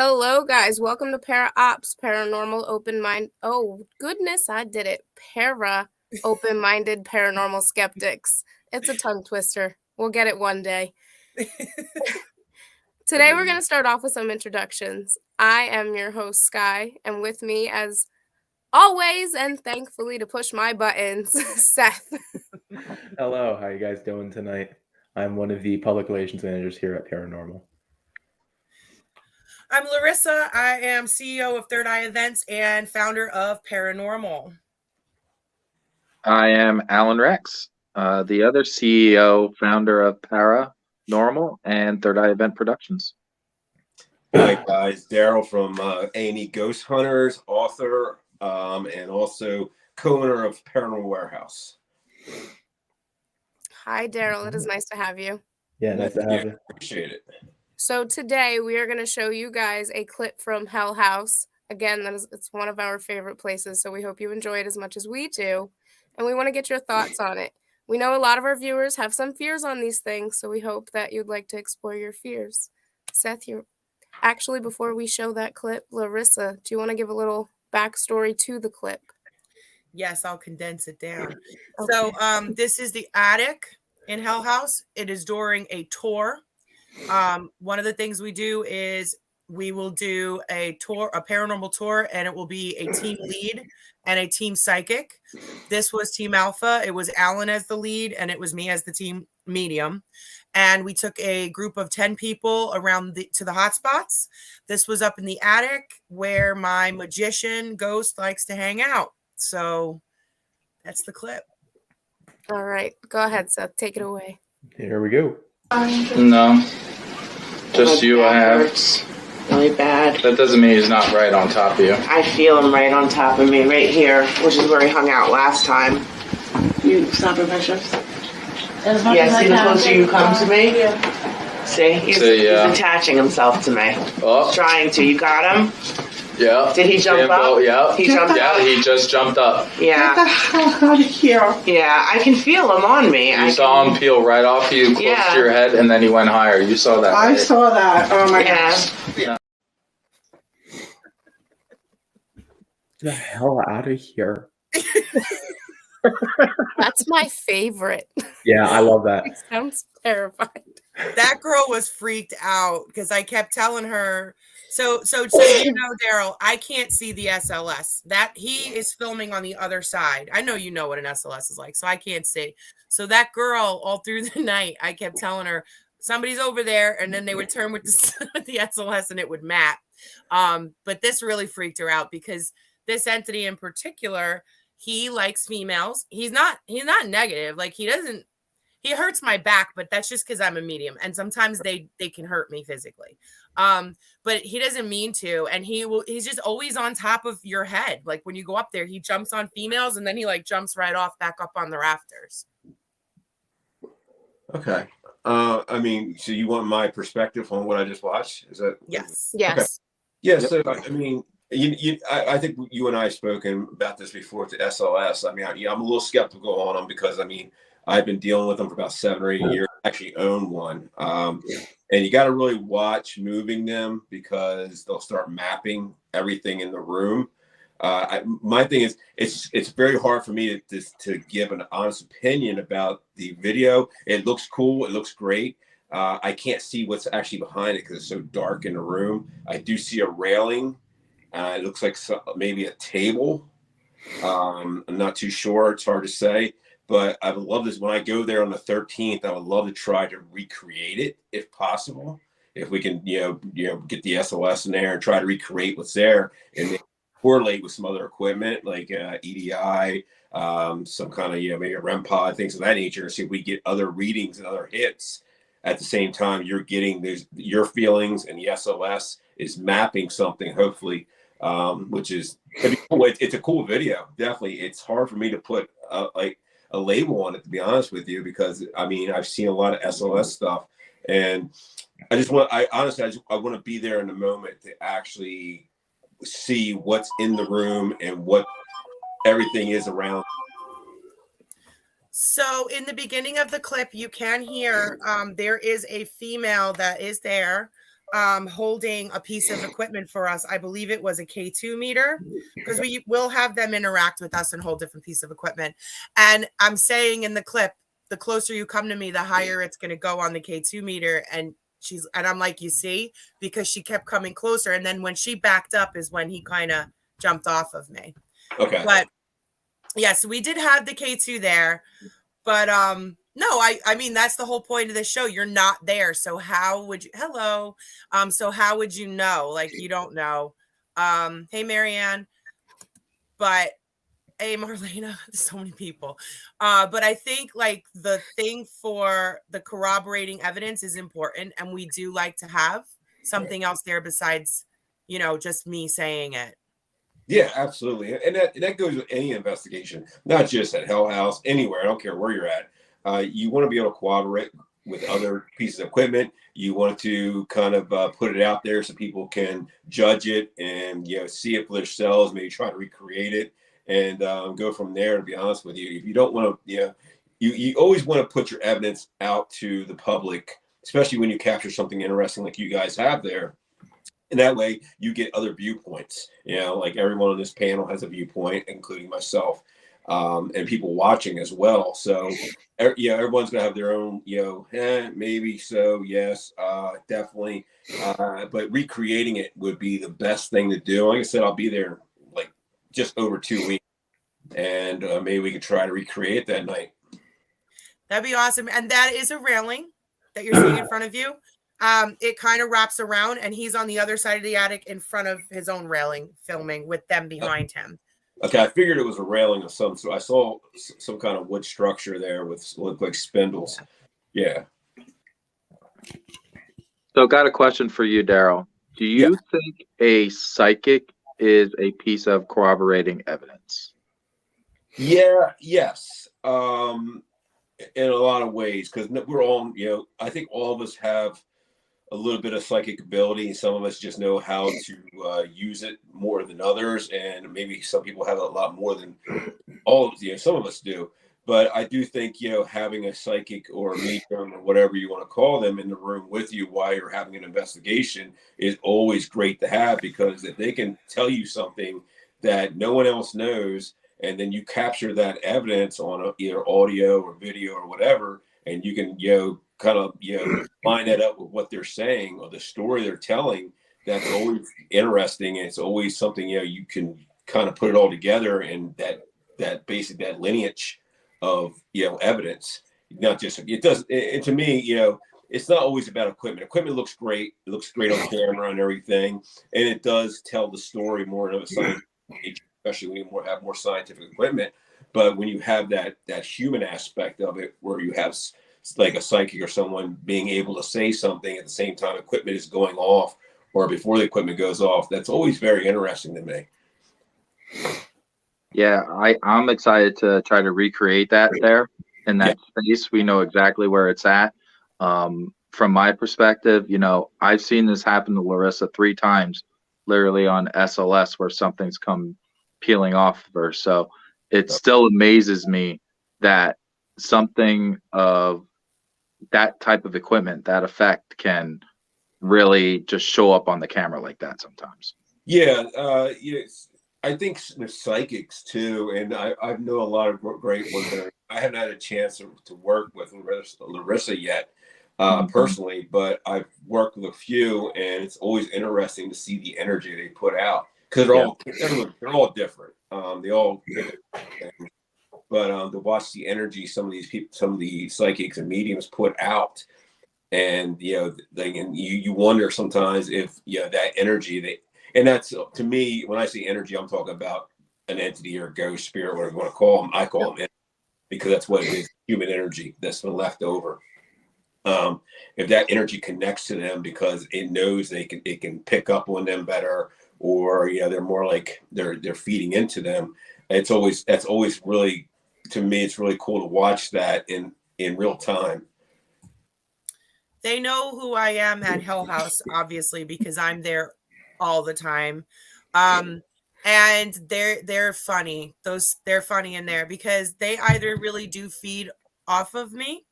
Hello, guys. Welcome to Para-Ops, Paranormal Open Mind. Oh, goodness, I did it. Open-minded paranormal skeptics. It's a tongue twister. We'll get it one day. Today, we're going to start off with some introductions. I am your host, Sky, and with me, as always, and thankfully to push my buttons, Seth. Hello, how you guys doing tonight? I'm one of the public relations managers here at P.A.R.A.Normal. I'm Larissa. I am CEO of Third Eye Events and founder of P.A.R.A.Normal. I am Alan Rex, the other CEO, founder of P.A.R.A.Normal and Third Eye Event Productions. Hi guys, Daryl from A&E Ghost Hunters, author, and also co-owner of Paranormal Warehouse. Hi, Daryl. It is nice to have you. Yeah, nice to have you. Appreciate it. So today we are going to show you guys a clip from Hell House. Again, it's one of our favorite places, so we hope you enjoy it as much as we do. And we want to get your thoughts on it. We know a lot of our viewers have some fears on these things, so we hope that you'd like to explore your fears. Seth, actually, before we show that clip, Larissa, do you want to give a little backstory to the clip? Yes, I'll condense it down. Okay. So this is the attic in Hell House. It is during a tour. One of the things we do is we will do a paranormal tour, and it will be a team lead and a team psychic. This was Team Alpha. It was Alan as the lead, and it was me as the team medium. And we took a group of 10 people around to the hot spots. This was up in the attic where my magician ghost likes to hang out. So that's the clip. All right. Go ahead, Seth. Take it away. Here we go. No, just you I have. Hurts really bad. That doesn't mean he's not right on top of you. I feel him right on top of me, right here, which is where he hung out last time. You stop your precious? Yeah, see the closer you come to me? Yeah. See? He's attaching himself to me. Oh. He's trying to. You got him? Yeah. Did he jump up? Yeah. He jumped up? He just jumped up. Yeah. Get the hell out of here. Yeah, I can feel him on me. You saw him peel right off you, close to your head, and then he went higher. You saw that, I right? saw that. Oh my gosh. Yeah. Get the hell out of here. That's my favorite. Yeah, I love that. It sounds terrifying. That girl was freaked out because I kept telling her. So you know, Daryl, I can't see the SLS. That he is filming on the other side. I know you know what an SLS is like, so I can't see. So that girl, all through the night, I kept telling her somebody's over there, and then they would turn with the SLS and it would map. But this really freaked her out because this entity in particular, he likes females. He's not negative. Like he hurts my back, but that's just because I'm a medium. And sometimes they can hurt me physically. But he doesn't mean to. And he's just always on top of your head. Like when you go up there, he jumps on females and then he like jumps right off back up on the rafters. Okay. I mean, so you want my perspective on what I just watched? Is that? Yes. Yes. Okay. Yeah. So, I mean, I think you and I have spoken about this before to SLS. I mean, I'm a little skeptical on them because, I mean, I've been dealing with them for about 7 or 8 years. I actually own one. And you got to really watch moving them because they'll start mapping everything in the room. My thing is, it's very hard for me to give an honest opinion about the video. It looks cool. It looks great. I can't see what's actually behind it because it's so dark in the room. I do see a railing. It looks like maybe a table. I'm not too sure. It's hard to say. But I would love this when I go there on the 13th. I would love to try to recreate it if possible. If we can, get the SLS in there and try to recreate what's there and then correlate with some other equipment like EDI, some kind of maybe a REM pod, things of that nature. See if we get other readings and other hits at the same time. You're getting your feelings, and the SLS is mapping something. Hopefully, which is cool. It's a cool video. Definitely, it's hard for me to put a label on it, to be honest with you, because I mean I've seen a lot of SLS stuff, and I want to be there in the moment to actually see what's in the room and what everything is around. So in the beginning of the clip, you can hear there is a female that is there. holding a piece of equipment for us. I believe it was a K2 meter, because we will have them interact with us and hold different piece of equipment. And I'm saying in the clip, the closer you come to me, the higher it's going to go on the K2 meter. And I'm like, you see, because she kept coming closer. And then when she backed up is when he kind of jumped off of me. Okay. But yeah, so we did have the K2 there, but no, I mean, that's the whole point of the show. You're not there. So how would you, hello. So how would you know? Like, you don't know. Hey, Marianne. But hey, Marlena, so many people. But I think like the thing for the corroborating evidence is important. And we do like to have something else there besides, you know, just me saying it. Yeah, absolutely. And that goes with any investigation, not just at Hell House, anywhere. I don't care where you're at. You want to be able to cooperate with other pieces of equipment. You want to kind of put it out there so people can judge it and, you know, see it for themselves, maybe try to recreate it and go from there, to be honest with you. If you don't want to, you know, you always want to put your evidence out to the public, especially when you capture something interesting like you guys have there. And that way you get other viewpoints, you know, like everyone on this panel has a viewpoint, including myself, and people watching as well. So, yeah, everyone's gonna have their own, you know, maybe so, yes, definitely. But recreating it would be the best thing to do. Like I said, I'll be there like just over 2 weeks, and maybe we could try to recreate that night. That'd be awesome. And that is a railing that you're seeing in front of you. It kind of wraps around, and he's on the other side of the attic in front of his own railing, filming with them behind him. Okay, I figured it was a railing of some sort. I saw some kind of wood structure there with looked like spindles. Yeah. So, got a question for you, Daryl. Do you think a psychic is a piece of corroborating evidence? Yeah. Yes. In a lot of ways, because we're all, you know, I think all of us have a little bit of psychic ability. Some of us just know how to use it more than others, and maybe some people have a lot more than all of, you know, some of us do. But I do think, you know, having a psychic or a medium or whatever you want to call them in the room with you while you're having an investigation is always great to have, because if they can tell you something that no one else knows, and then you capture that evidence on either audio or video or whatever, and you can, you know, kind of, you know, line that up with what they're saying or the story they're telling, that's always interesting. And it's always something, you know, you can kind of put it all together, and that basic, that lineage of, you know, evidence. Not just, it does, and to me, you know, it's not always about equipment. Equipment looks great. It looks great on camera and everything. And it does tell the story more of a scientific nature, especially when you have more scientific equipment. But when you have that human aspect of it, where you have like a psychic or someone being able to say something at the same time equipment is going off or before the equipment goes off, that's always very interesting to me. Yeah, I'm excited to try to recreate that there in that space. We know exactly where it's at. From my perspective, you know, I've seen this happen to Larissa 3 times, literally on SLS, where something's come peeling off of her. So it still amazes me that something of that type of equipment, that effect, can really just show up on the camera like that sometimes. Yeah, yes. I think there's psychics too, and I know a lot of great ones there. I haven't had a chance to work with Larissa yet, personally, but I've worked with a few, and it's always interesting to see the energy they put out, because they're all different. They all different things. But to watch the energy some of these people, some of the psychics and mediums put out, and you know, and you wonder sometimes if, you know, that energy and that's, to me, when I say energy, I'm talking about an entity or a ghost, spirit, whatever you want to call them. I call them energy, because that's what it is, human energy that's been left over. If that energy connects to them because it knows it can pick up on them better, or, you know, they're more like they're feeding into them. That's always really, to me, it's really cool to watch that in real time. They know who I am at Hell House, obviously, because I'm there all the time. And they're funny. They're funny in there, because they either really do feed off of me,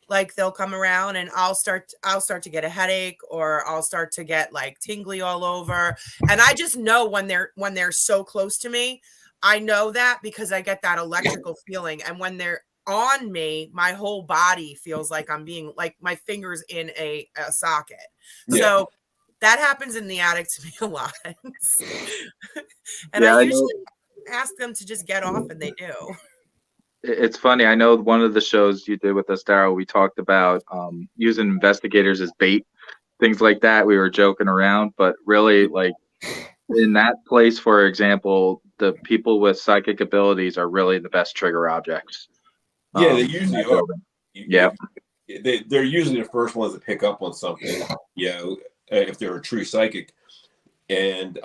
Like they'll come around and I'll start to get a headache, or I'll start to get like tingly all over. And I just know when they're so close to me. I know that because I get that electrical feeling. And when they're on me, my whole body feels like I'm being like my fingers in a socket. Yeah. So that happens in the attic to me a lot. And Yeah, I I usually know. ask them to just get off, and they do. It's funny. I know one of the shows you did with us, Daryl, we talked about using investigators as bait, things like that. We were joking around, but really, like in that place, for example, the people with psychic abilities are really the best trigger objects. Yeah, they in usually that are. building. Yeah. They're usually the first ones to pick up on something, if they're a true psychic. And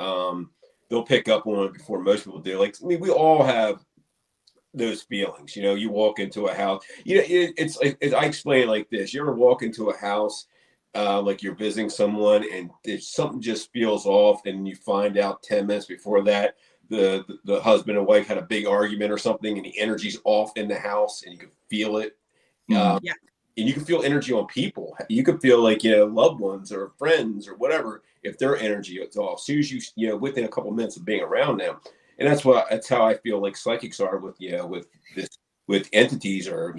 they'll pick up on it before most people do. Like, I mean, we all have those feelings. You walk into a house. It's like I explain it like this. You ever walk into a house, like you're visiting someone, and something just feels off, and you find out 10 minutes before that the husband and wife had a big argument or something, and the energy's off in the house, and you can feel it. Yeah. And you can feel energy on people. You can feel like, loved ones or friends or whatever, if their energy is off. As soon as within a couple minutes of being around them. And that's how I feel like psychics are with entities or,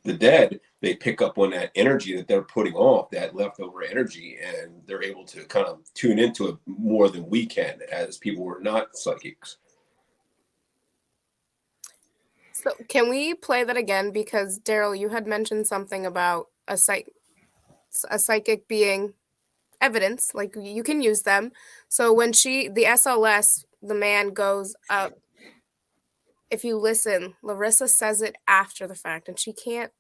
the dead. They pick up on that energy that they're putting off, that leftover energy, and they're able to kind of tune into it more than we can as people who are not psychics. So can we play that again? Because Daryl, you had mentioned something about a psychic being evidence, like you can use them. So when the SLS, the man goes up, if you listen, Larissa says it after the fact, and she can't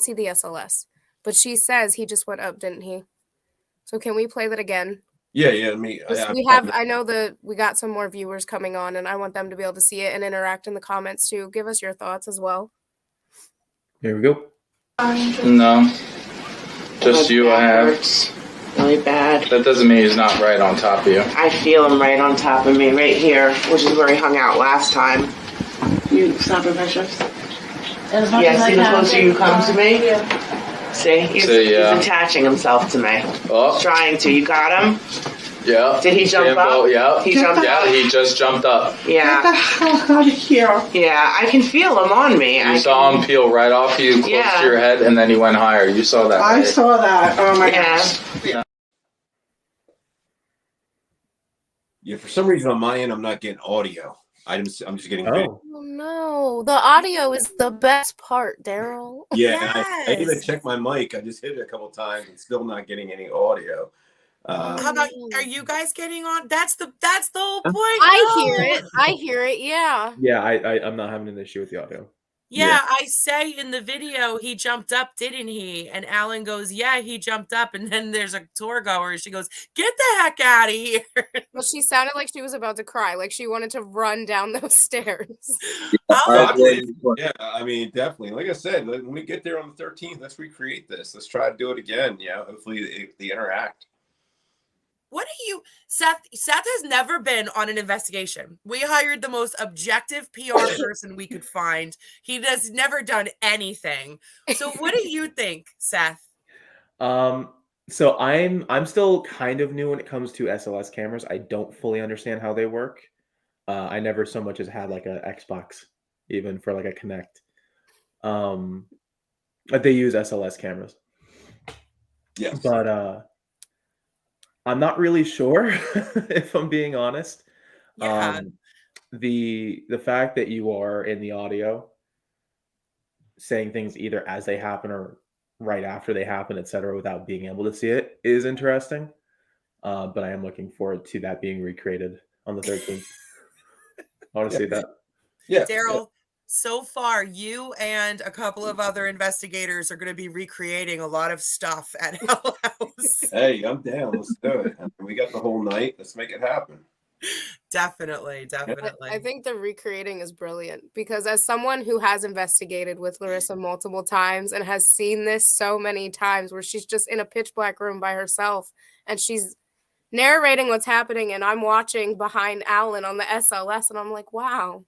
see the SLS, but she says he just went up, didn't he? So can we play that again? Yeah. I know we got some more viewers coming on, and I want them to be able to see it and interact in the comments too. Give us your thoughts as well. Here we go. No, just you. I have. Hurts really bad. That doesn't mean he's not right on top of you. I feel him right on top of me, right here, which is where he hung out last time. You stop it, Bishop. Yeah, see the closer you come to me? See? He's attaching himself to me. Oh. Trying to. You got him? Yeah. Did he jump up? Yeah. He jumped Yeah, up? he just jumped up. Yeah. Get the hell out of here. Yeah, I can feel him on me. You saw him peel right off you, close to your head, and then he went higher. You saw that, I right? saw that. Oh my gosh. Yeah, for some reason on my end, I'm not getting audio. I'm just getting video. Oh no, the audio is the best part, Daryl. Yeah, Yes. I even checked my mic. I just hit it a couple times and still not getting any audio. How about, are you guys getting on? That's the whole point. I hear it. Yeah. Yeah, I'm not having an issue with the audio. Yeah, I say in the video, he jumped up, didn't he? And Alan goes, yeah, he jumped up. And then there's a tour goer. She goes, get the heck out of here. Well, she sounded like she was about to cry, like she wanted to run down those stairs. Yeah, I mean, definitely. Like I said, when we get there on the 13th, let's recreate this. Let's try to do it again. Yeah, hopefully they interact. What do you, Seth has never been on an investigation. We hired the most objective PR person we could find. He has never done anything. So what do you think, Seth? So I'm still kind of new when it comes to SLS cameras. I don't fully understand how they work. I never so much as had like a Xbox, even for like a Kinect. But they use SLS cameras. Yes. But I'm not really sure if I'm being honest. Yeah. The fact that you are in the audio saying things either as they happen or right after they happen, etc., without being able to see it is interesting. But I am looking forward to that being recreated on the 13th. I want to see that. Yeah. Daryl, so far, you and a couple of other investigators are going to be recreating a lot of stuff at Hell House. Hey, I'm down. Let's do it. We got the whole night. Let's make it happen. Definitely. I think the recreating is brilliant because as someone who has investigated with Larissa multiple times and has seen this so many times where she's just in a pitch black room by herself and she's narrating what's happening and I'm watching behind Alan on the SLS and I'm like, wow.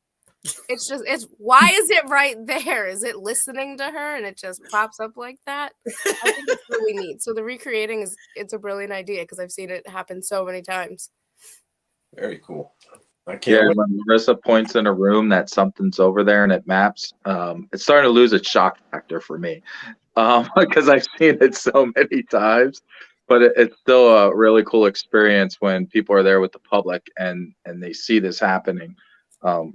it's why is it right there? Is it listening to her and it just pops up like that? I think it's really neat. So the recreating it's a brilliant idea because I've seen it happen so many times. Very cool. I Yeah, can't wait. when Marissa points in a room that something's over there and it maps, it's starting to lose its shock factor for me, because I've seen it so many times. But it's still a really cool experience when people are there with the public and they see this happening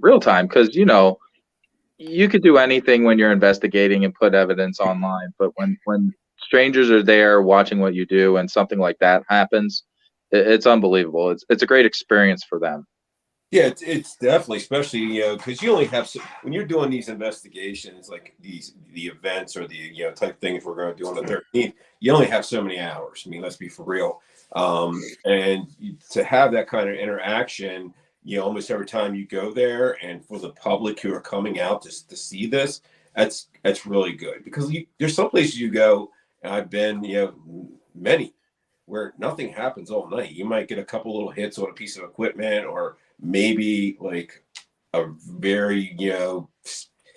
real time. Because you could do anything when you're investigating and put evidence online, but when strangers are there watching what you do and something like that happens, it's unbelievable. It's a great experience for them. Yeah, it's definitely, especially because you only have when you're doing these investigations, like the events or the type things we're going to do on the 13th. You only have so many hours. I mean, let's be for real. And to have that kind of interaction, almost every time you go there, and for the public who are coming out just to see this, that's really good because there's some places you go, and I've been, many where nothing happens all night. You might get a couple little hits on a piece of equipment or maybe like a very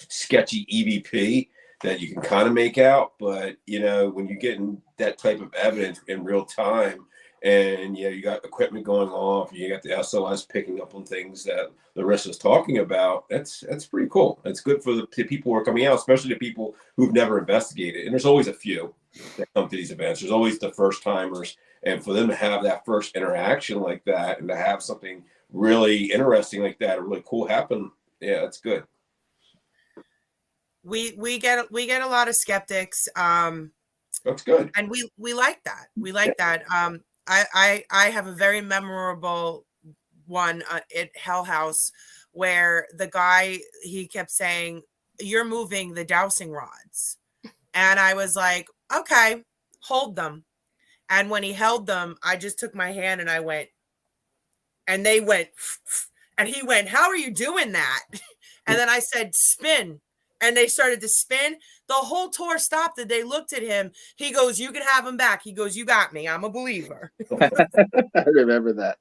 sketchy EVP that you can kind of make out, but when you get in that type of evidence in real time, and you got equipment going off, you got the SOS picking up on things that Larissa's talking about, that's pretty cool. That's good for the people who are coming out, especially the people who've never investigated. And there's always a few that come to these events. There's always the first timers, and for them to have that first interaction like that and to have something really interesting like that, or really cool happen, yeah, that's good. We get a lot of skeptics. That's good. And we like that. We like that. I have a very memorable one at Hell House where the guy, he kept saying, "You're moving the dowsing rods." And I was like, okay, hold them. And when he held them, I just took my hand and I went, and they went, and he went, "How are you doing that?" And then I said, "Spin." And they started to spin. The whole tour stopped and they looked at him. He goes, "You can have him back." He goes, "You got me. I'm a believer." I remember that.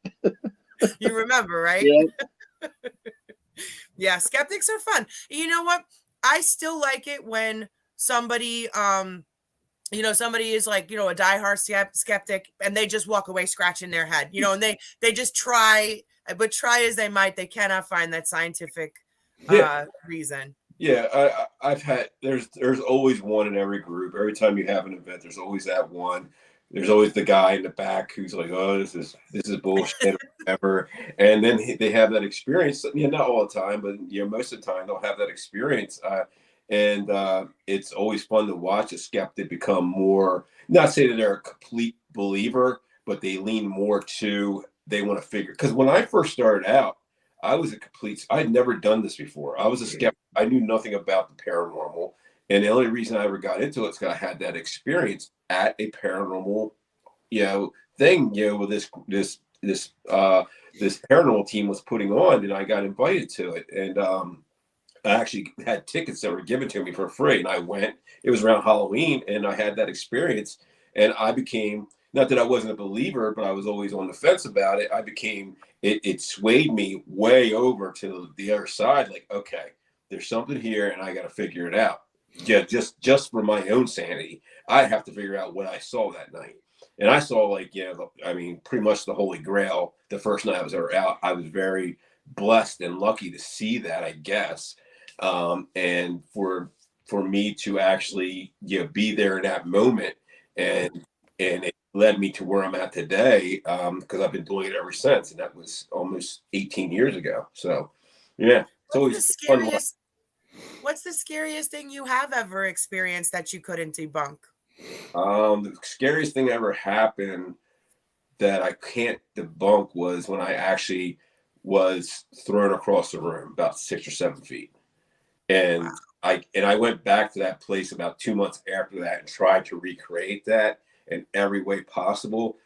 You remember, right? Yeah. Yeah, skeptics are fun. You know what? I still like it when somebody somebody is like, a diehard skeptic and they just walk away scratching their head, and they just try, but try as they might, they cannot find that scientific reason. Yeah, I've had, there's always one in every group. Every time you have an event, there's always that one. There's always the guy in the back who's like, "Oh, this is bullshit," or whatever. And then they have that experience. Not all the time, but most of the time they'll have that experience. And it's always fun to watch a skeptic become more, not say that they're a complete believer, but they lean more to, they want to figure. Because when I first started out, I was I had never done this before. I was a skeptic. I knew nothing about the paranormal. And the only reason I ever got into it is because I had that experience at a paranormal, thing, with this paranormal team was putting on, and I got invited to it. And I actually had tickets that were given to me for free, and I went. It was around Halloween, and I had that experience, and I became, not that I wasn't a believer, but I was always on the fence about it. I became, it swayed me way over to the other side. Like, okay, there's something here, and I got to figure it out. Yeah, just for my own sanity, I have to figure out what I saw that night. And I saw, pretty much the Holy Grail the first night I was ever out. I was very blessed and lucky to see that, I guess. And for me to actually be there in that moment, and it led me to where I'm at today, because I've been doing it ever since, and that was almost 18 years ago. So yeah, it's always fun. What's the scariest thing you have ever experienced that you couldn't debunk? The scariest thing ever happened that I can't debunk was when I actually was thrown across the room about 6 or 7 feet. And wow. I went back to that place about 2 months after that and tried to recreate that in every way possible,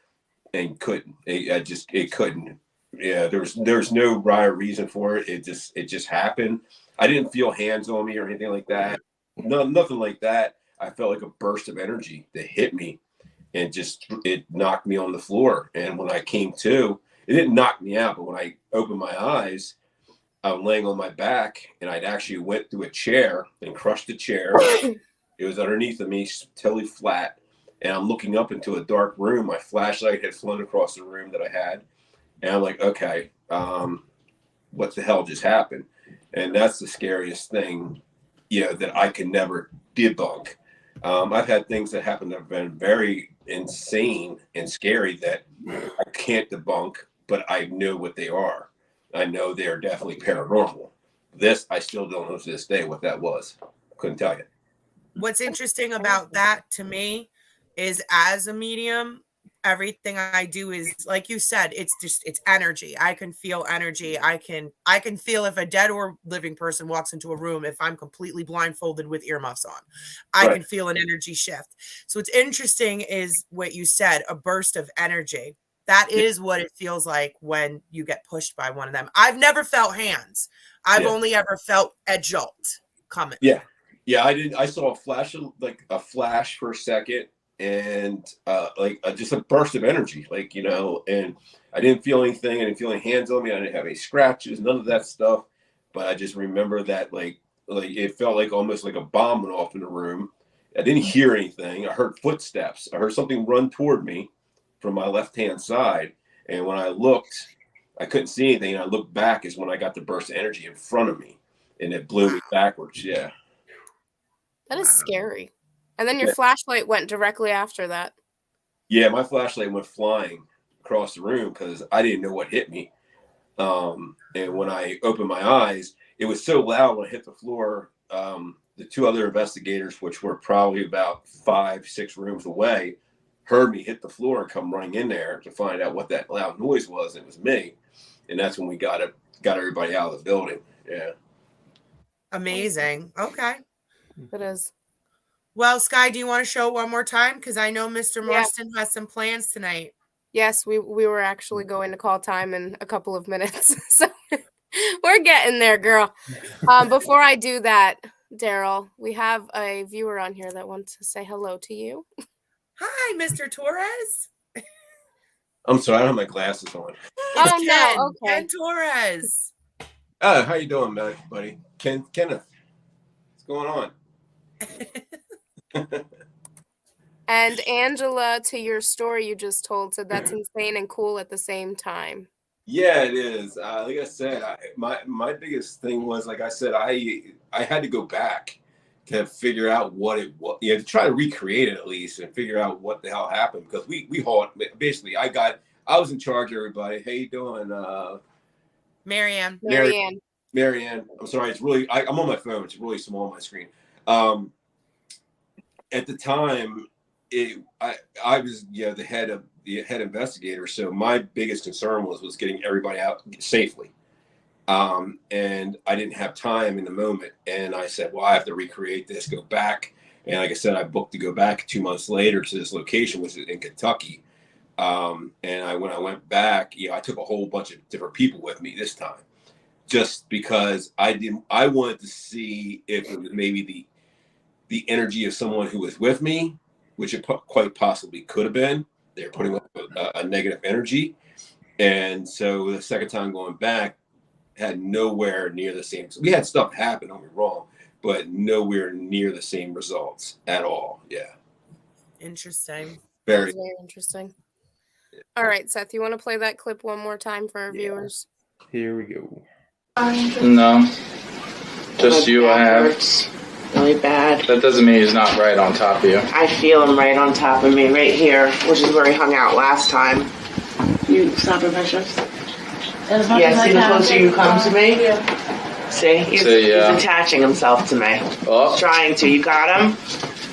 and couldn't. It couldn't. Yeah, there's no rhyme or reason for it. It just happened. I didn't feel hands on me or anything like that. No, nothing like that. I felt like a burst of energy that hit me, and it knocked me on the floor. And when I came to, it didn't knock me out, but when I opened my eyes, I'm laying on my back, and I'd actually went through a chair and crushed the chair. It was underneath of me, totally flat. And I'm looking up into a dark room. My flashlight had flown across the room that I had. And I'm like, okay, what the hell just happened? And that's the scariest thing, that I can never debunk. I've had things that happen that have been very insane and scary that I can't debunk, but I know what they are. I know they are definitely paranormal. This, I still don't know to this day what that was. Couldn't tell you. What's interesting about that to me is, as a medium, everything I do is, like you said, it's energy. I can feel energy. I can feel if a dead or living person walks into a room, if I'm completely blindfolded with earmuffs on. I can feel an energy shift. So what's interesting is what you said, a burst of energy. That is what it feels like when you get pushed by one of them. I've never felt hands. I've only ever felt a jolt coming. Yeah. Yeah, I saw a flash for a second, and just a burst of energy, and I didn't feel anything. I didn't feel any hands on me. I didn't have any scratches, none of that stuff. But I just remember that like it felt like almost like a bomb went off in the room. I didn't hear anything. I heard footsteps. I heard something run toward me from my left-hand side. And when I looked, I couldn't see anything. And I looked back is when I got the burst of energy in front of me, and it blew me backwards. Yeah. That is scary. And then your flashlight went directly after that. Yeah, my flashlight went flying across the room because I didn't know what hit me. And when I opened my eyes, it was so loud when I hit the floor. The two other investigators, which were probably about 5-6 rooms away, heard me hit the floor and come running in there to find out what that loud noise was. It was me. And that's when we got everybody out of the building. Yeah. Amazing. Okay. It is. Well, Sky, do you want to show it one more time? Because I know Mr. Marston has some plans tonight. Yes, we were actually going to call time in a couple of minutes. So we're getting there, girl. Before I do that, Daryl, we have a viewer on here that wants to say hello to you. Hi, Mr. Torres. I'm sorry, I don't have my glasses on. It's Ken. No, okay. Ken Torres. How you doing, buddy? Kenneth. What's going on? And Angela, to your story you just told, said that's insane and cool at the same time. Yeah, it is. Like I said, my biggest thing was, like I said, I had to go back to figure out what it was, to try to recreate it at least and figure out what the hell happened, because we hauled, basically I was in charge of everybody. How you doing? Marianne. I'm sorry, it's really I'm on my phone. It's really small on my screen. At the time, I was the head investigator, so my biggest concern was getting everybody out safely. And I didn't have time in the moment, and I said, well, I have to recreate this, go back. And like I said, I booked to go back 2 months later to this location, which is in Kentucky. And when I went back, I took a whole bunch of different people with me this time, just because I wanted to see if it was maybe the energy of someone who was with me, which it quite possibly could have been. They're putting up a negative energy. And so the second time going back had nowhere near the same. We had stuff happen, don't get me wrong, but nowhere near the same results at all. Yeah. Interesting. Very interesting. All right, Seth, you want to play that clip one more time for our viewers? Here we go. No. Just you, I have. Hurts really bad. That doesn't mean he's not right on top of you. I feel him right on top of me, right here, which is where he hung out last time. You stop your precious? Yeah, see the closer you come to me? Yeah. See? He's attaching himself to me. Oh. He's trying to. You got him?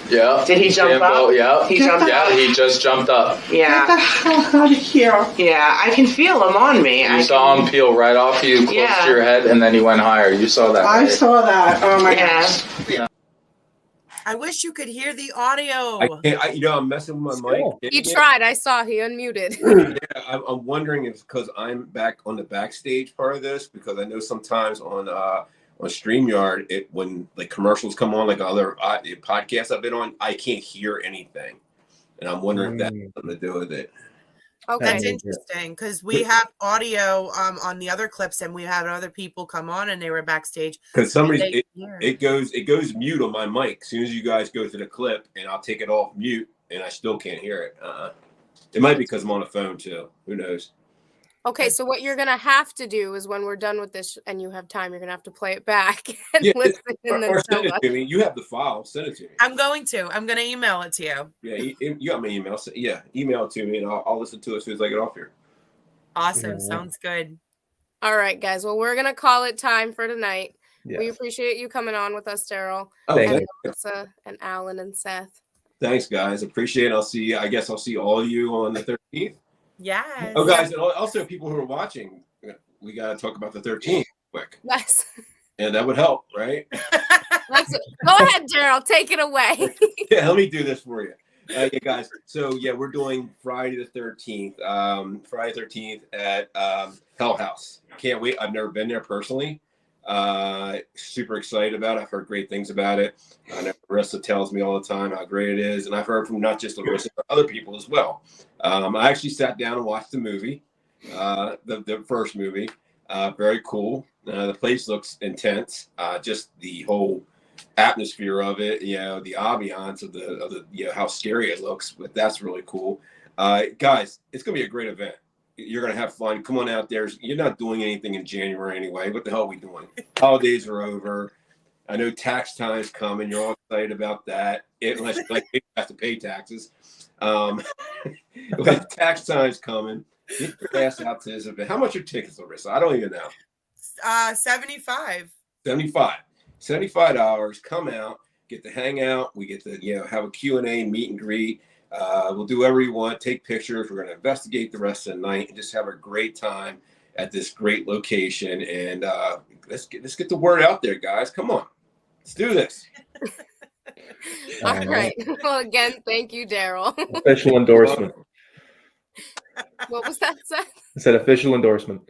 Yeah. Did he jump up? Yeah. He jumped up? Yeah, he just jumped up. Yeah. Get the hell out of here. Yeah, I can feel him on me. You saw him peel right off you, close to your head, and then he went higher. You saw that, I right? saw that. Oh my gosh. Yeah. I wish you could hear the audio. I'm messing with my mic. He tried. I saw he unmuted. Yeah, I'm wondering if because I'm back on the backstage part of this, because I know sometimes on StreamYard, when like commercials come on, like other podcasts I've been on, I can't hear anything, and I'm wondering if that has something to do with it. Okay. That's interesting because we have audio on the other clips, and we had other people come on and they were backstage. Because some reason it goes mute on my mic as soon as you guys go to the clip, and I'll take it off mute, and I still can't hear it. It might be because I'm on the phone too. Who knows? Okay, so what you're gonna have to do is when we're done with this and you have time, you're gonna have to play it back and listen and then or tell send it us. to me. You have the file. Send it to me. I'm going to email it to you. Yeah, you got my email. So, yeah, email it to me, and I'll listen to it as soon as I get off here. Awesome. Sounds good. All right, guys. Well, we're gonna call it time for tonight. Yes. We appreciate you coming on with us, Daryl, Thank Melissa, and Alan and Seth. Thanks, guys. Appreciate it. I guess I'll see all of you on the 13th. Yes. Oh, guys, and also people who are watching, we got to talk about the 13th quick. Yes. And that would help, right? Go ahead, Daryl. Take it away. Yeah, let me do this for you. Yeah, guys. So, yeah, we're doing Friday the 13th. Friday 13th at Hell House. Can't wait. I've never been there personally. Super excited about it. I've heard great things about it. I know Larissa tells me all the time how great it is. And I've heard from not just Larissa, but other people as well. I actually sat down and watched the movie, the first movie. Very cool. The place looks intense. Just the whole atmosphere of it, the ambiance of the how scary it looks, but that's really cool. Guys, it's gonna be a great event. You're gonna have fun. Come on out there. You're not doing anything in January anyway. What the hell are we doing? Holidays are over. I know tax time's coming. You're all excited about that. Unless you have to pay taxes. But tax time's coming. Get your ass out to this event. How much are tickets, Larissa? I don't even know. 75. $75. Come out, get to hang out. We get to have a Q&A, meet and greet. We'll do whatever you want. Take pictures. We're going to investigate the rest of the night and just have a great time at this great location. And let's get the word out there, guys. Come on, let's do this. All right. Well, again, thank you, Daryl. Official endorsement. What was that, Seth? I said official endorsement.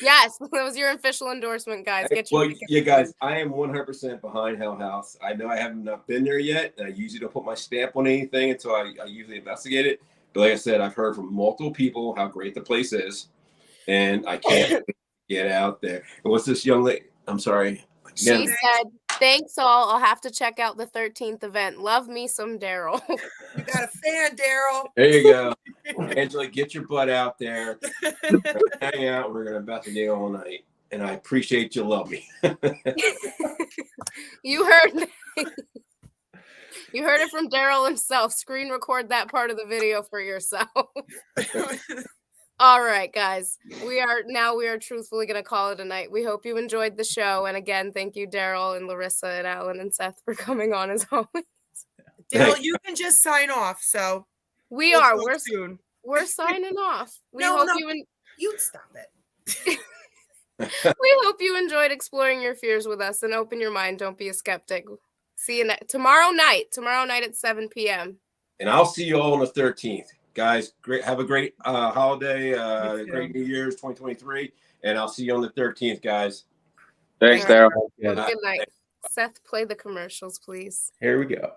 Yes, that was your official endorsement, guys. Get your guys, I am 100% behind Hell House. I know I have not been there yet, and I usually don't put my stamp on anything until I usually investigate it. But like I said, I've heard from multiple people how great the place is, and I can't get out there. And what's this young lady? I'm sorry. She said, "Thanks all. I'll have to check out the 13th event. Love me some Daryl." You got a fan, Daryl. There you go. Angela, get your butt out there. We're gonna hang out. We're gonna investigate all night. And I appreciate you love me. You heard it from Daryl himself. Screen record that part of the video for yourself. All right, guys. We are truthfully going to call it a night. We hope you enjoyed the show. And again, thank you, Daryl and Larissa and Alan and Seth for coming on as always. Daryl, you can just sign off. So we're signing off. You stop it. We hope you enjoyed exploring your fears with us and open your mind. Don't be a skeptic. See you tomorrow night at 7 p.m. And I'll see you all on the 13th. Guys, have a great holiday, great New Year's 2023, and I'll see you on the 13th, guys. Thanks, Daryl. Good night. Seth, play the commercials, please. Here we go.